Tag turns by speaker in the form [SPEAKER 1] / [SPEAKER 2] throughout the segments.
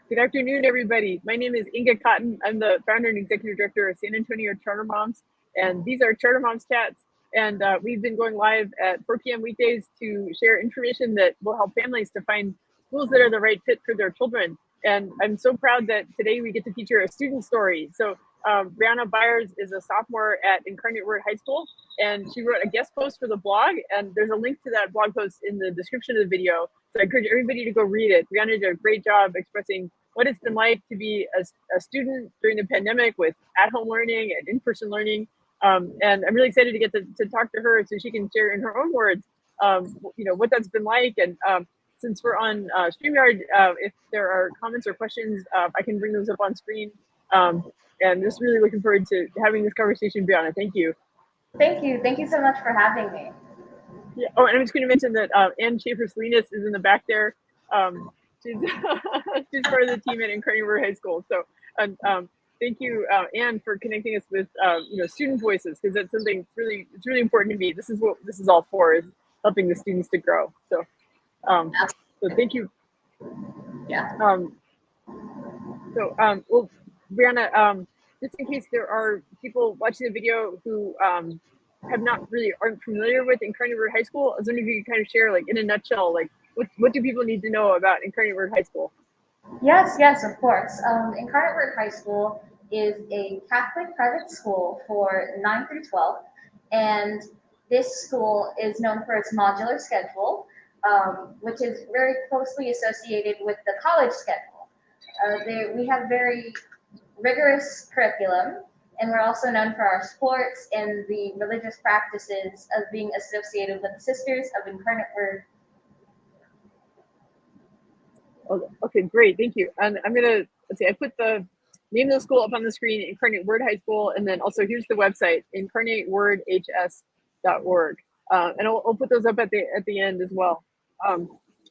[SPEAKER 1] Good afternoon, everybody. My name is Inga Cotton. I'm the founder and executive director of San Antonio Charter Moms, and these are Charter Moms Chats. And we've been going live at 4 p.m. weekdays to share information that will help families to find schools that are the right fit for their children. And I'm so proud that today we get to feature a student story. So Brianna Byars is a sophomore at Incarnate Word High School, and she wrote a guest post for the blog. And there's a link to that blog post in the description of the video. So I encourage everybody to go read it. Brianna did a great job expressing what it's been like to be a student during the pandemic with at-home learning and in-person learning. And I'm really excited to get to talk to her so she can share in her own words, what that's been like. And since we're on StreamYard, if there are comments or questions, I can bring those up on screen. And just really looking forward to having this conversation, Brianna. Thank you.
[SPEAKER 2] Thank you. Thank you so much for having me.
[SPEAKER 1] Yeah. Oh, and I'm just going to mention that Ann Schaefer-Salinas is in the back there. She's she's part of the team at Incarnate Word High School. So, thank you, Ann, for connecting us with student voices, because that's something it's really important to me. This is what this is all for, is helping the students to grow. So, so thank you.
[SPEAKER 2] Yeah.
[SPEAKER 1] Well, Brianna, just in case there are people watching the video who aren't familiar with Incarnate Word High School, I was wondering if you could kind of share, like, in a nutshell, like what do people need to know about Incarnate Word High School?
[SPEAKER 2] Yes, of course. Incarnate Word High School is a Catholic private school for 9 through 12, and this school is known for its modular schedule, which is very closely associated with the college schedule. We have very rigorous curriculum, and we're also known for our sports and the religious practices of being associated with the Sisters of Incarnate Word.
[SPEAKER 1] Okay, great, thank you. And I'm gonna, let's see, I put the name of the school up on the screen, Incarnate Word High School, and then also here's the website, incarnatewordhs.org. And I'll put those up at the end as well.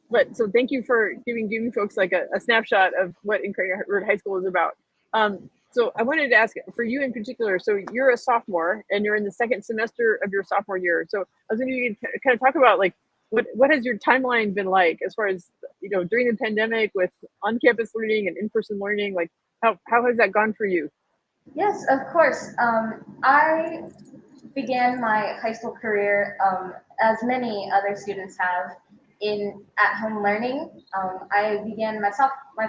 [SPEAKER 1] But so thank you for giving folks like a snapshot of what Incarnate Word High School is about. So I wanted to ask for you in particular, so you're a sophomore and you're in the second semester of your sophomore year. So I was wondering if you could kind of talk about, like, what has your timeline been like as far as, during the pandemic with on-campus learning and in-person learning, like how has that gone for you?
[SPEAKER 2] Yes, of course. I began my high school career, as many other students have, in at-home learning. I began my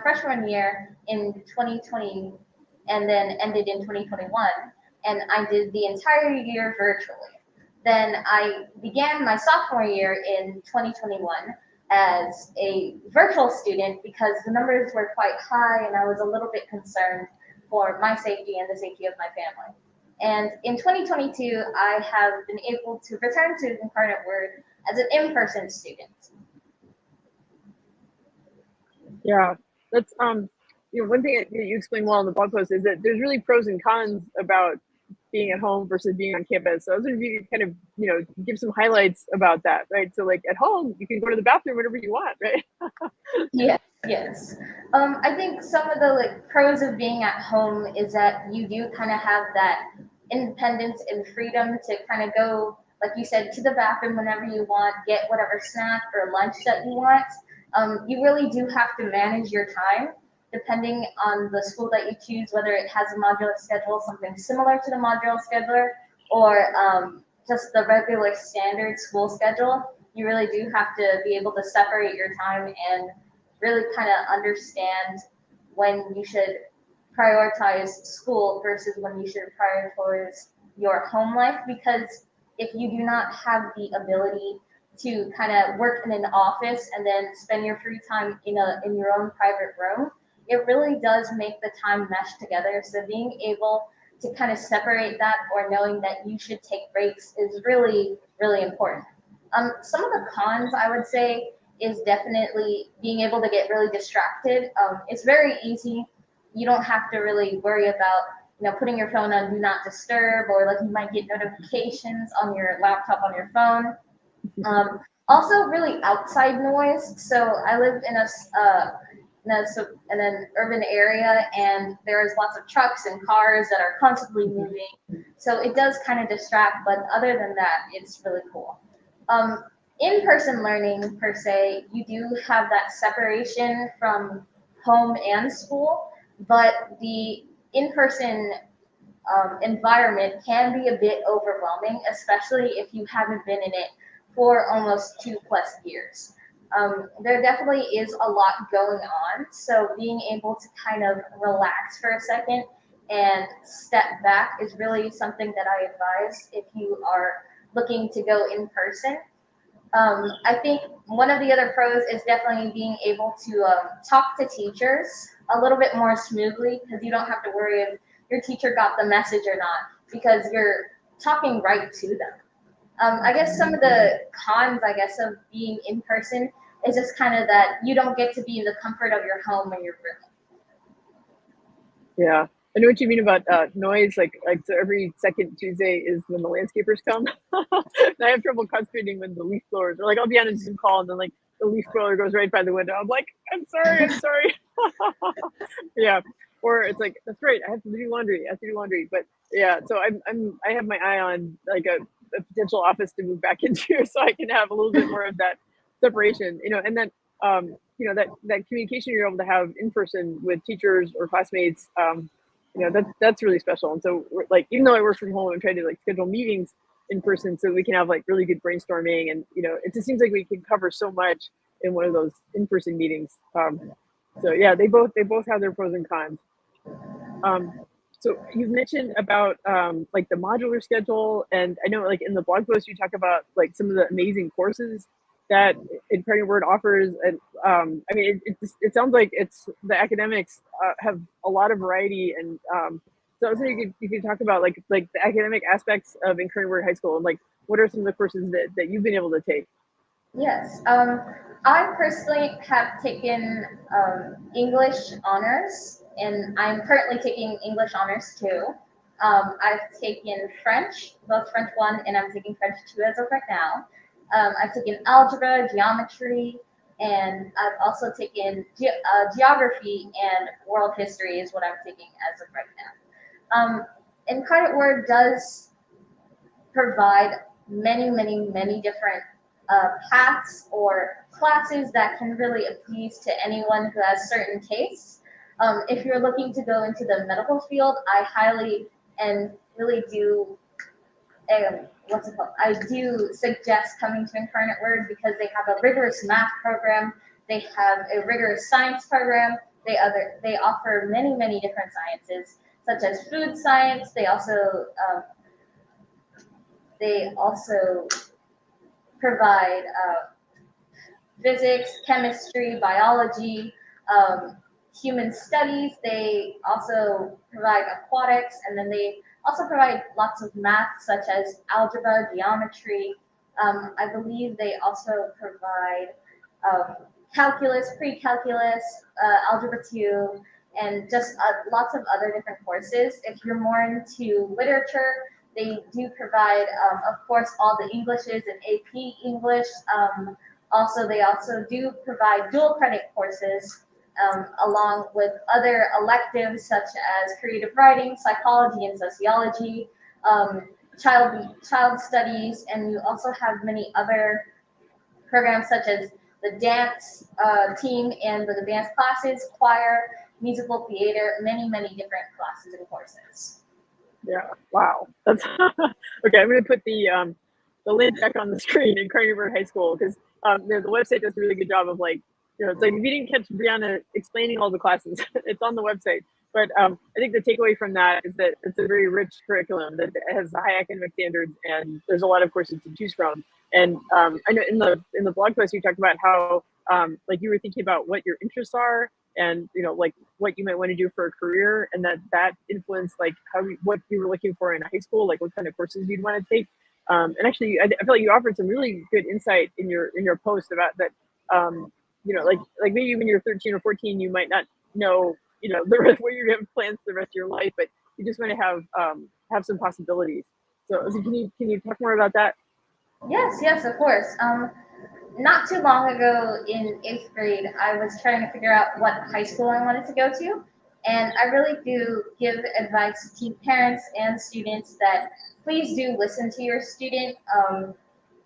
[SPEAKER 2] freshman year in 2020, and then ended in 2021, and I did the entire year virtually. Then I began my sophomore year in 2021 as a virtual student because the numbers were quite high and I was a little bit concerned for my safety and the safety of my family. And in 2022, I have been able to return to Incarnate Word as an in-person student.
[SPEAKER 1] Yeah, that's one thing that you explain well in the blog post is that there's really pros and cons about being at home versus being on campus. So I was wondering if you could kind of, give some highlights about that, right? So like at home, you can go to the bathroom whenever you want, right?
[SPEAKER 2] Yes. I think some of the pros of being at home is that you do kind of have that independence and freedom to kind of go, like you said, to the bathroom whenever you want, get whatever snack or lunch that you want. You really do have to manage your time depending on the school that you choose, whether it has a modular schedule, something similar to the modular scheduler, or just the regular standard school schedule. You really do have to be able to separate your time and really kind of understand when you should prioritize school versus when you should prioritize your home life, because if you do not have the ability to kind of work in an office and then spend your free time in your own private room, it really does make the time mesh together. So being able to kind of separate that, or knowing that you should take breaks, is really, really important. Some of the cons, I would say, is definitely being able to get really distracted. It's very easy. You don't have to really worry about putting your phone on do not disturb, or like you might get notifications on your laptop on your phone. Also, really outside noise. So I live in an urban area, and there's lots of trucks and cars that are constantly moving. So it does kind of distract, but other than that, it's really cool. In-person learning per se, you do have that separation from home and school, but the in-person environment can be a bit overwhelming, especially if you haven't been in it for almost 2+ years. There definitely is a lot going on, so being able to kind of relax for a second and step back is really something that I advise if you are looking to go in person. I think one of the other pros is definitely being able to talk to teachers a little bit more smoothly, because you don't have to worry if your teacher got the message or not, because you're talking right to them. I guess some of the cons, I guess, of being in person is just kind of that you don't get to be in the comfort of your home or your room.
[SPEAKER 1] Yeah, I know what you mean about noise. Like so every second Tuesday is when the landscapers come. And I have trouble concentrating when the leaf blowers, or like I'll be on a Zoom call and then like the leaf blower goes right by the window. I'm like, I'm sorry. Yeah, or it's like, that's right, I have to do laundry. But yeah, so I have my eye on like a potential office to move back into, so I can have a little bit more of that separation, and then that communication you're able to have in person with teachers or classmates, that's really special. And so like, even though I work from home, I'm trying to like schedule meetings in person so we can have like really good brainstorming, and it just seems like we can cover so much in one of those in-person meetings. So yeah, they both have their pros and cons. So you've mentioned about like the modular schedule, and I know like in the blog post you talk about like some of the amazing courses that Incarnate Word offers, and I mean it sounds like it's the academics have a lot of variety, and so I was wondering if you could talk about like the academic aspects of Incarnate Word High School, and like what are some of the courses that you've been able to take?
[SPEAKER 2] Yes, I personally have taken English honors, and I'm currently taking English honors too. I've taken French, both French 1, and I'm taking French 2 as of right now. I've taken algebra, geometry, and I've also taken geography and world history is what I'm taking as of right now. Incarnate Word does provide many different paths or classes that can really appease to anyone who has certain tastes. If you're looking to go into the medical field, I highly and really do I do suggest coming to Incarnate Word, because they have a rigorous math program, they have a rigorous science program, they offer many different sciences such as food science. They also provide physics, chemistry, biology, human studies. They also provide aquatics, and then they also provide lots of math such as algebra, geometry. I believe they also provide calculus, pre-calculus, algebra 2, and just lots of other different courses. If you're more into literature, they do provide, of course, all the Englishes and AP English. They also do provide dual credit courses, along with other electives such as creative writing, psychology and sociology, child studies, and you also have many other programs such as the dance team and the dance classes, choir, musical theater, many different classes and courses.
[SPEAKER 1] Yeah, wow, that's okay. I'm going to put the link back on the screen in Incarnate Word High School, because the website does a really good job of like, it's like if you didn't catch Brianna explaining all the classes, it's on the website. But I think the takeaway from that is that it's a very rich curriculum that has high academic standards, and there's a lot of courses to choose from. And I know in the blog post you talked about how like you were thinking about what your interests are, and like what you might want to do for a career, and that influenced like what you were looking for in high school, like what kind of courses you'd want to take. And actually, I feel like you offered some really good insight in your post about that. Like maybe when you're 13 or 14, you might not know the rest, where you're gonna have plans for the rest of your life, but you just want to have some possibilities. So can you talk more about that?
[SPEAKER 2] Yes, of course. Not too long ago in 8th grade, I was trying to figure out what high school I wanted to go to. And I really do give advice to parents and students that please do listen to your student.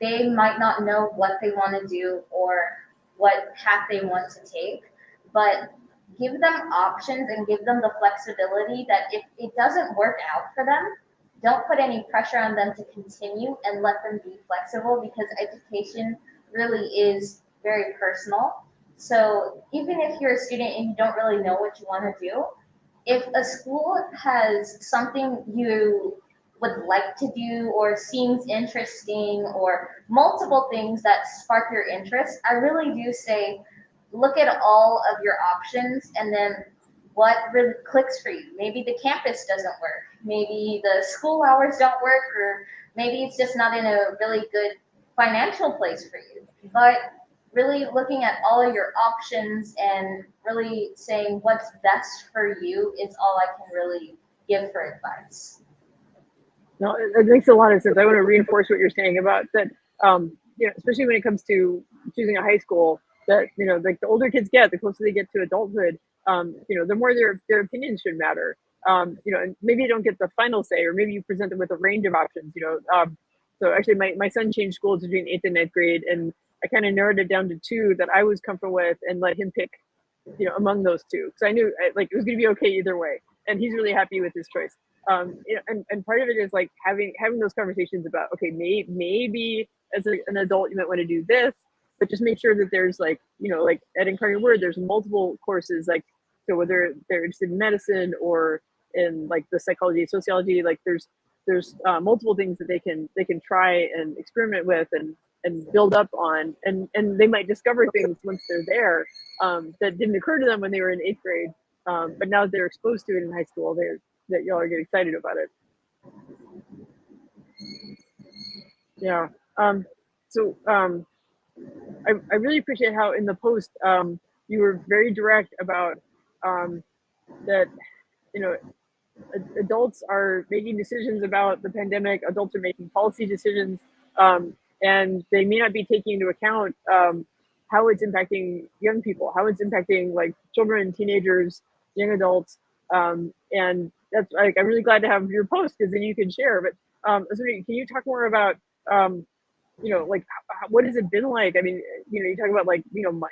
[SPEAKER 2] They might not know what they want to do or what path they want to take, but give them options and give them the flexibility that if it doesn't work out for them, don't put any pressure on them to continue and let them be flexible because education really is very personal. So even if you're a student and you don't really know what you want to do, if a school has something you would like to do or seems interesting or multiple things that spark your interest, I really do say look at all of your options and then what really clicks for you. Maybe the campus doesn't work. Maybe the school hours don't work, or maybe it's just not in a really good financial place for you. But really looking at all of your options and really saying what's best for you is all I can really give for advice.
[SPEAKER 1] No, it makes a lot of sense. I want to reinforce what you're saying about that. Especially when it comes to choosing a high school, that like the older kids get, the closer they get to adulthood, the more their opinions should matter. And maybe you don't get the final say, or maybe you present them with a range of options. So actually, my son changed schools between 8th and 9th grade, and I kind of narrowed it down to two that I was comfortable with, and let him pick, among those two, because I knew like it was going to be okay either way, and he's really happy with his choice. And part of it is like having those conversations about, okay, maybe as an adult you might want to do this, but just make sure that there's like like at Incarnate Word there's multiple courses, like, so whether they're interested in medicine or in like the psychology, sociology, like there's multiple things that they can try and experiment with and build up on, and they might discover things once they're there that didn't occur to them when they were in 8th grade, but now that they're exposed to it in high school, that y'all are getting excited about it. Yeah. I really appreciate how in the post you were very direct about that adults are making decisions about the pandemic. Adults are making policy decisions, and they may not be taking into account how it's impacting young people, how it's impacting like children, teenagers, young adults, and that's like I'm really glad to have your post because then you can share. But can you talk more about like what has it been like? I mean, you talk about like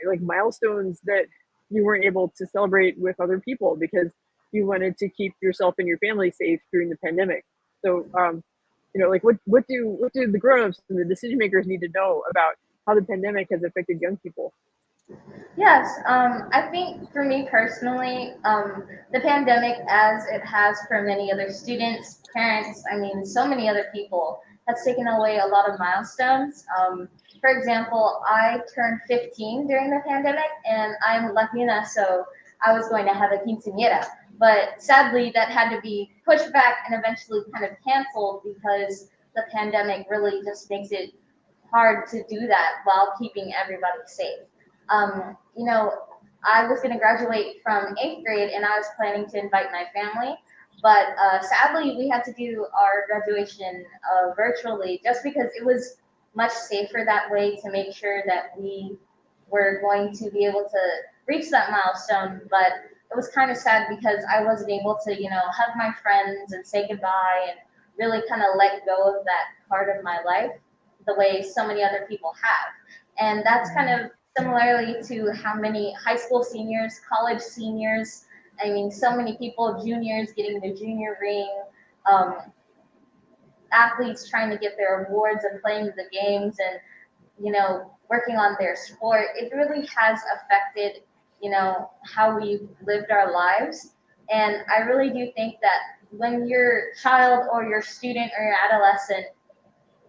[SPEAKER 1] like milestones that you weren't able to celebrate with other people because you wanted to keep yourself and your family safe during the pandemic. So like what do the grown-ups and the decision makers need to know about how the pandemic has affected young people?
[SPEAKER 2] Yes, I think for me personally, the pandemic, as it has for many other students, parents, I mean, so many other people, has taken away a lot of milestones. For example, I turned 15 during the pandemic, and I'm Latina, so I was going to have a quinceañera. But sadly, that had to be pushed back and eventually kind of canceled because the pandemic really just makes it hard to do that while keeping everybody safe. I was going to graduate from 8th grade and I was planning to invite my family, but sadly we had to do our graduation virtually just because it was much safer that way to make sure that we were going to be able to reach that milestone. But it was kind of sad because I wasn't able to, hug my friends and say goodbye and really kind of let go of that part of my life the way so many other people have. And that's kind of similarly to how many high school seniors, college seniors, I mean, so many people, juniors getting the junior ring, um, athletes trying to get their awards and playing the games and, working on their sport. It really has affected, how we've lived our lives. And I really do think that when your child or your student or your adolescent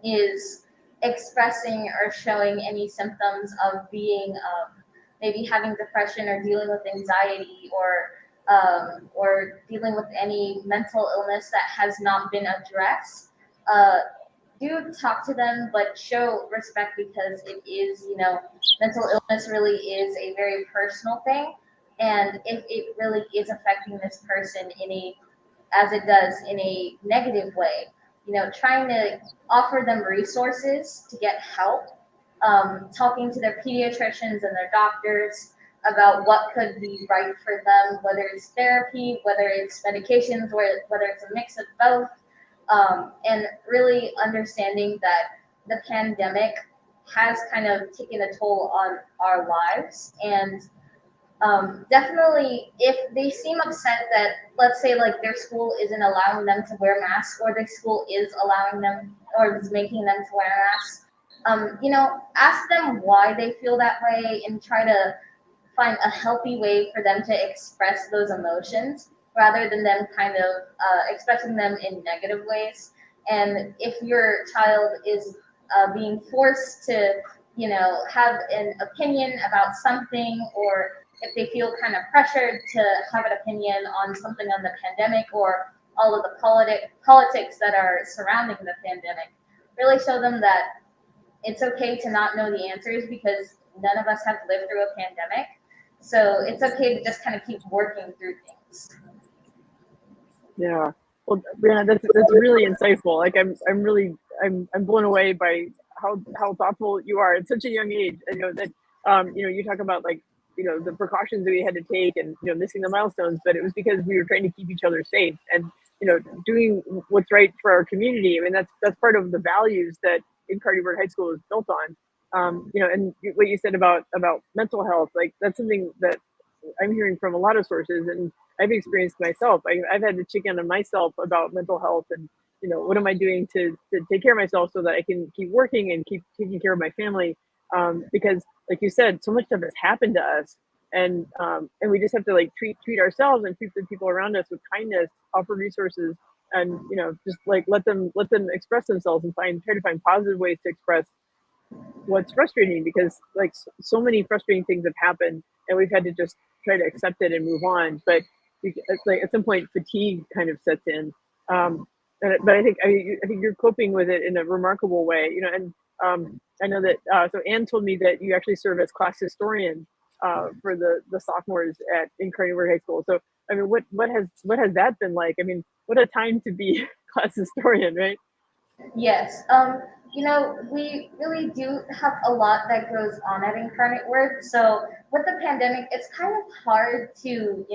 [SPEAKER 2] is expressing or showing any symptoms of being maybe having depression or dealing with anxiety or dealing with any mental illness that has not been addressed, do talk to them, but show respect because it is, mental illness really is a very personal thing. And if it really is affecting this person as it does in a negative way, trying to offer them resources to get help, talking to their pediatricians and their doctors about what could be right for them, whether it's therapy, whether it's medications, whether it's a mix of both, and really understanding that the pandemic has kind of taken a toll on our lives. And Definitely, if they seem upset that, let's say, like their school isn't allowing them to wear masks, or their school is allowing them or is making them to wear masks, ask them why they feel that way and try to find a healthy way for them to express those emotions rather than them kind of expressing them in negative ways. And if your child is being forced to, have an opinion about something, or if they feel kind of pressured to have an opinion on something on the pandemic or all of the politics that are surrounding the pandemic, really show them that it's okay to not know the answers because none of us have lived through a pandemic. So it's okay to just kind of keep working through things.
[SPEAKER 1] Yeah. Well, Brianna, that's really insightful. Like I'm blown away by how thoughtful you are at such a young age. I know that you talk about like the precautions that we had to take and missing the milestones, but it was because we were trying to keep each other safe and doing what's right for our community. I mean that's part of the values that Incarnate Word High School is built on. And what you said about mental health, like that's something that I'm hearing from a lot of sources, and I've experienced myself. I've had to check in on myself about mental health, and what am I doing to take care of myself so that I can keep working and keep taking care of my family. Because, like you said, so much stuff has happened to us, and we just have to like treat ourselves and treat the people around us with kindness, offer resources, and just like let them express themselves and try to find positive ways to express what's frustrating, because like so many frustrating things have happened and we've had to just try to accept it and move on. But it's like at some point fatigue kind of sets in. But I think you're coping with it in a remarkable way. And I know that so Anne told me that you actually serve as class historian for the sophomores at Incarnate Word High School. So I mean, what has that been like? I mean, what a time to be class historian, right?
[SPEAKER 2] Yes. We really do have a lot that goes on at Incarnate Word. So with the pandemic, it's kind of hard to,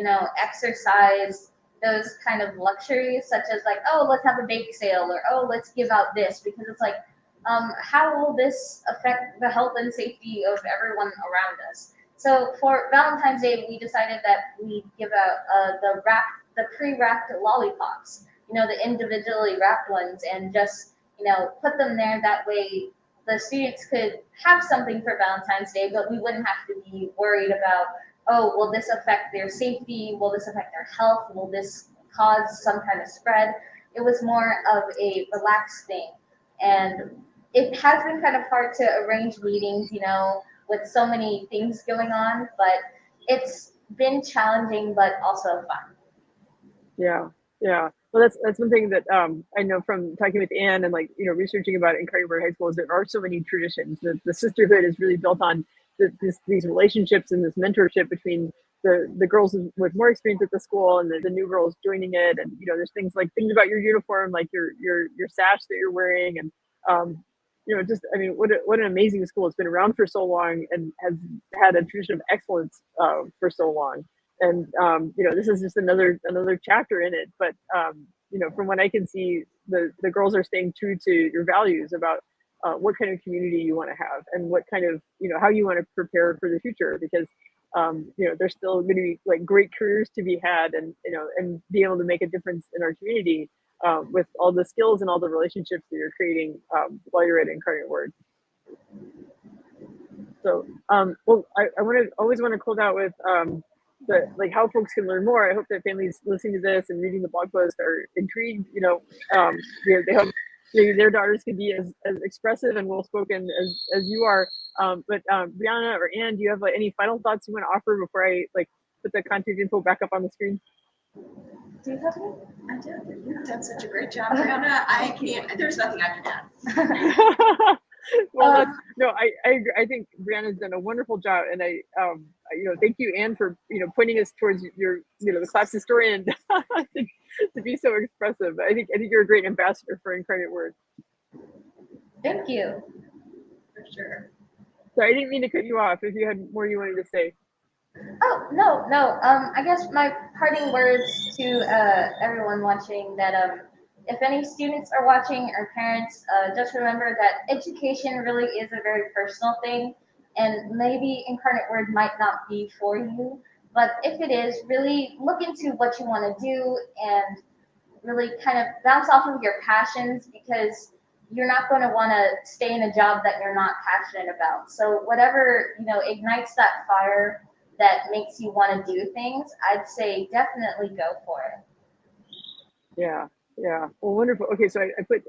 [SPEAKER 2] exercise those kind of luxuries, such as like, oh, let's have a bake sale, or oh, let's give out this, because it's like, how will this affect the health and safety of everyone around us? So for Valentine's Day, we decided that we give out the pre-wrapped lollipops, the individually wrapped ones, and just put them there. That way, the students could have something for Valentine's Day, but we wouldn't have to be worried about, oh, will this affect their safety? Will this affect their health? Will this cause some kind of spread? It was more of a relaxed thing. And it has been kind of hard to arrange meetings, with so many things going on, but it's been challenging, but also fun.
[SPEAKER 1] Yeah, yeah. Well, that's one thing that I know from talking with Anne and like researching about Incarnate Word High School is there are so many traditions. The sisterhood is really built on these relationships and this mentorship between the girls with more experience at the school and the new girls joining it. And there's things about your uniform, like your sash that you're wearing, and just I mean, what an amazing school. It's been around for so long and has had a tradition of excellence for so long. And this is just another chapter in it. But from what I can see, the girls are staying true to your values about what kind of community you want to have and what kind of how you want to prepare for the future, because there's still going to be like great careers to be had, and and be able to make a difference in our community with all the skills and all the relationships that you're creating while you're at Incarnate Word. So well, I always want to close out with like how folks can learn more. I hope that families listening to this and reading the blog post are intrigued. They hope their daughters can be as expressive and well spoken as you are. But Brianna or Anne, do you have like any final thoughts you want to offer before I like put the contact info back up on the screen?
[SPEAKER 2] Do you have any?
[SPEAKER 3] I did. You've done such a great job, Brianna. I can't. There's nothing I can add.
[SPEAKER 1] Well, I think Brianna's done a wonderful job, and I thank you, Anne, for pointing us towards your the class historian to be so expressive. I think you're a great ambassador for Incarnate Word.
[SPEAKER 2] Thank you.
[SPEAKER 3] For sure.
[SPEAKER 1] So I didn't mean to cut you off. If you had more you wanted to say.
[SPEAKER 2] Oh, no. I guess my parting words to everyone watching, that if any students are watching or parents, just remember that education really is a very personal thing, and maybe Incarnate Word might not be for you, But if it is, really look into what you want to do and really kind of bounce off of your passions, because you're not going to want to stay in a job that you're not passionate about. So whatever, ignites that fire that makes you want to do things, I'd say definitely go for it.
[SPEAKER 1] Yeah, yeah. Well, wonderful. Okay, so I put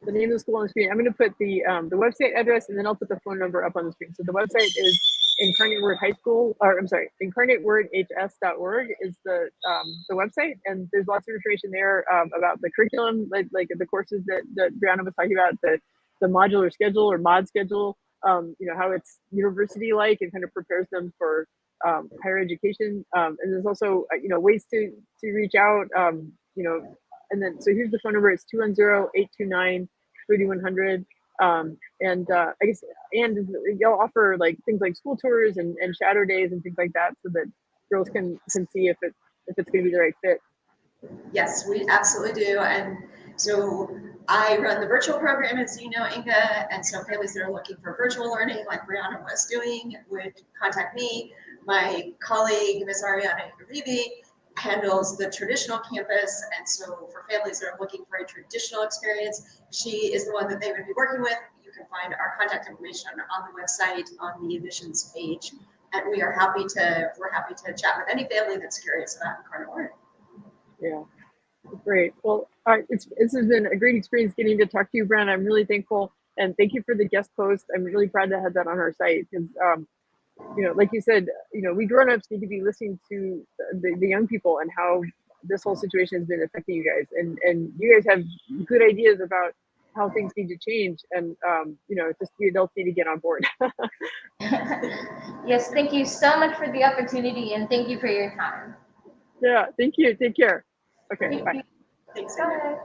[SPEAKER 1] the name of the school on the screen. I'm going to put the website address, and then I'll put the phone number up on the screen. So the website is Incarnate Word High School, or I'm sorry, incarnatewordhs.org is the website, and there's lots of information there about the curriculum, like the courses that Brianna was talking about, the modular schedule or mod schedule, how it's university like and kind of prepares them for higher education, and there's also ways to reach out, and then so here's the phone number. It's 210-829-3100. And I guess, and y'all offer like things like school tours and shadow days and things like that, so that girls can see if it's going to be the right fit.
[SPEAKER 3] Yes, we absolutely do. And so I run the virtual program, as you know, Inga, and so families that are looking for virtual learning, like Brianna was doing, would contact me. My colleague, Ms. Ariana Uribe, handles the traditional campus, and so for families that are looking for a traditional experience, she is the one that they would be working with. You can find our contact information on the website on the admissions page, and we're happy to chat with any family that's curious about Incarnate Word.
[SPEAKER 1] Yeah, great. Well, this has been a great experience getting to talk to you, Brianna. I'm really thankful, and thank you for the guest post. I'm really proud to have that on our site, because like you said, we grown-ups need to be listening to the young people and how this whole situation has been affecting you guys, and you guys have good ideas about how things need to change, and just the adults need to get on board.
[SPEAKER 2] Yes, thank you so much for the opportunity, and thank you for your time.
[SPEAKER 1] Yeah, thank you. Take care. Okay,
[SPEAKER 2] Thank
[SPEAKER 1] bye.
[SPEAKER 2] you.
[SPEAKER 3] Thanks.
[SPEAKER 2] Bye.